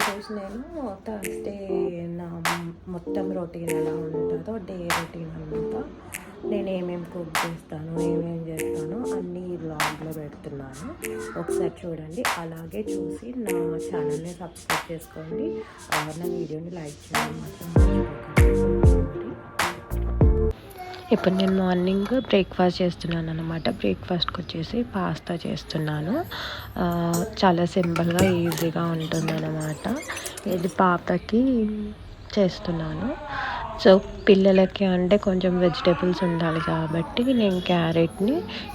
ఈరోజు నేను థర్స్డే నా మొత్తం రొటీన్ ఎలా ఉంటుందో డే రొటీన్ అనమాట. నేను ఏమేమి కుక్ చేస్తాను, ఏమేమి చేస్తాను అన్నీ ఈ వ్లాగ్లో పెడుతున్నాను. ఒకసారి చూడండి. అలాగే చూసి నా ఛానల్ని సబ్స్క్రైబ్ చేసుకోండి. నా వీడియోని లైక్ చేయడం మాత్రం మర్చిపోకండి. ఇప్పుడు నేను మార్నింగ్ బ్రేక్ఫాస్ట్ చేస్తున్నాను అనమాట. బ్రేక్ఫాస్ట్కి వచ్చేసి పాస్తా చేస్తున్నాను. చాలా సింపుల్గా ఈజీగా ఉంటుంది అన్నమాట. ఇది పాపకి చేస్తున్నాను. సో పిల్లలకి అంటే కొంచెం వెజిటేబుల్స్ ఉండాలి కాబట్టి నేను క్యారెట్ని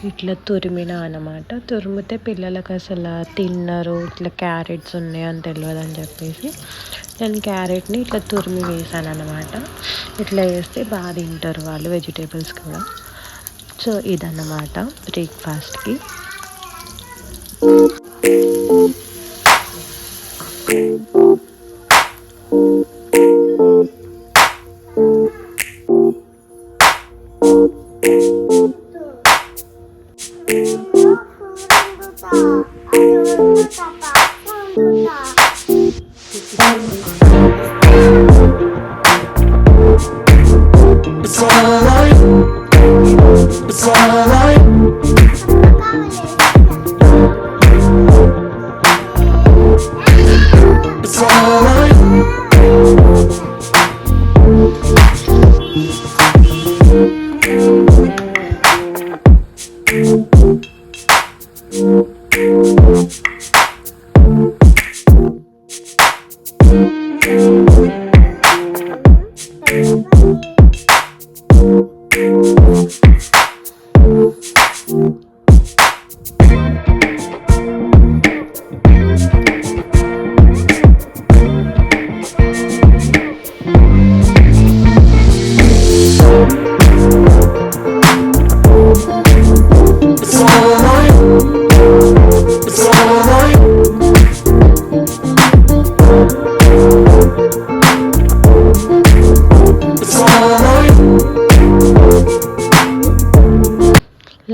ఇట్లా తురిమిన అనమాట. తురిమితే పిల్లలకి అసలు తిన్నరు, ఇట్లా క్యారెట్స్ ఉన్నాయి అని తెలియదు అని చెప్పేసి నేను క్యారెట్ని ఇట్లా తురిమి వేసాను అనమాట. ఇట్లా వేస్తే బాగా తింటారు వాళ్ళు వెజిటేబుల్స్ కూడా. సో ఇదన్నమాట బ్రేక్ఫాస్ట్కి. It's alright. It's alright. It's alright.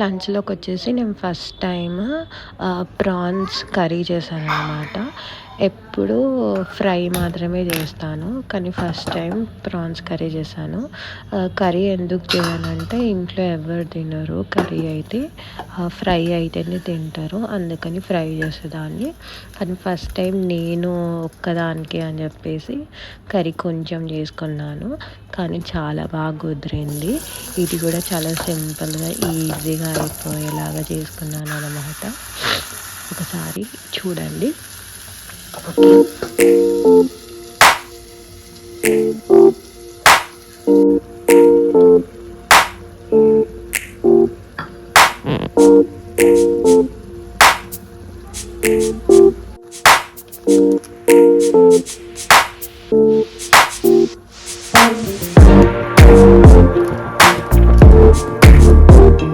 లంచ్లోకి వచ్చేసి నేను ఫస్ట్ టైం ప్రాన్స్ కర్రీ చేశాను అన్నమాట. ఎప్పుడు ఫ్రై మాత్రమే చేస్తాను, కానీ ఫస్ట్ టైం ప్రాన్స్ కర్రీ చేశాను. కర్రీ ఎందుకు చేయాలంటే ఇంట్లో ఎవరు తినరు కర్రీ అయితే, ఫ్రై అయితేనే తింటారు, అందుకని ఫ్రై చేసేదాన్ని. కానీ ఫస్ట్ టైం నేను ఒక్కదానికి అని చెప్పేసి కర్రీ కొంచెం చేసుకున్నాను, కానీ చాలా బాగా కుదిరింది. ఇది కూడా చాలా సింపుల్గా ఈజీగా అయిపోయేలాగా చేసుకున్నాను అన్నమాట. ఒకసారి చూడండి.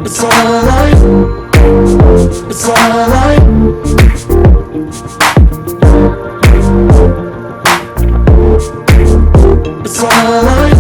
It's alright. It's alright. It's alright.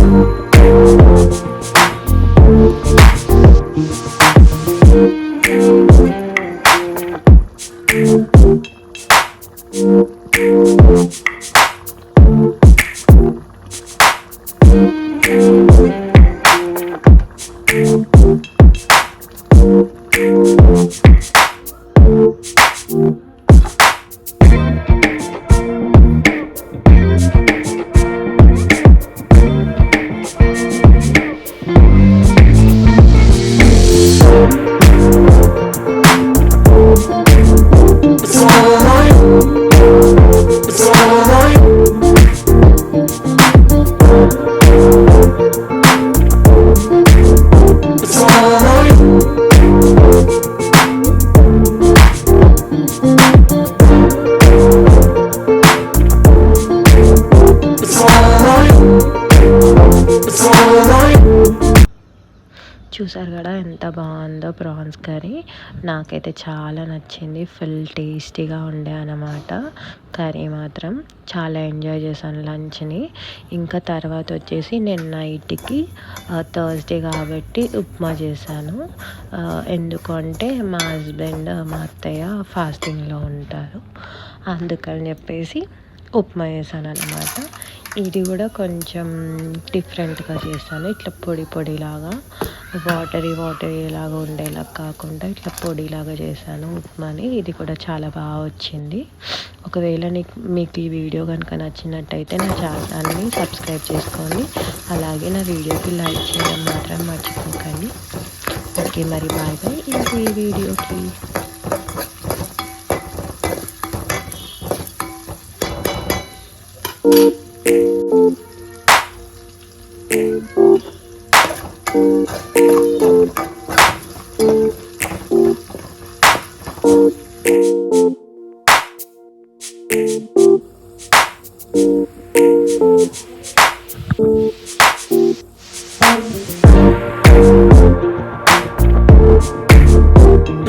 చూసారు కదా ఎంత బాగుందో ప్రాన్స్ కర్రీ. నాకైతే చాలా నచ్చింది, ఫుల్ టేస్టీగా ఉండే అన్నమాట. కర్రీ మాత్రం చాలా ఎంజాయ్ చేశాను లంచ్ని. ఇంకా తర్వాత వచ్చేసి నేను నైట్కి థర్స్డే కాబట్టి ఉప్మా చేశాను. ఎందుకంటే మా హస్బెండ్ మా అత్తయ్య ఫాస్టింగ్లో ఉంటారు, అందుకని చెప్పేసి ఉప్మా చేశాను అన్నమాట. ఇది కూడా కొంచెం డిఫరెంట్గా చేశాను. ఇట్లా పొడి పొడిలాగా వాటరీ లాగా ఉండేలా కాకుండా ఇట్లా పొడిలాగా చేశాను ఉప్మాని. ఇది కూడా చాలా బాగా వచ్చింది. ఒకవేళ మీకు ఈ వీడియో కనుక నచ్చినట్టయితే నా ఛానల్ని సబ్స్క్రైబ్ చేసుకోండి. అలాగే నా వీడియోకి లైక్ చేయడం మాత్రం మర్చిపోకండి. ఓకే, మరి బాయ్ బాయ్. ఈ వీడియోకి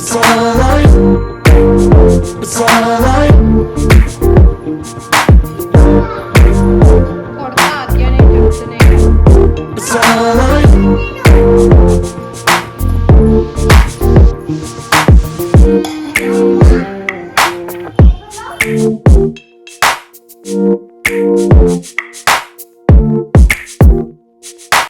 It's alright. It's alright. It's alright.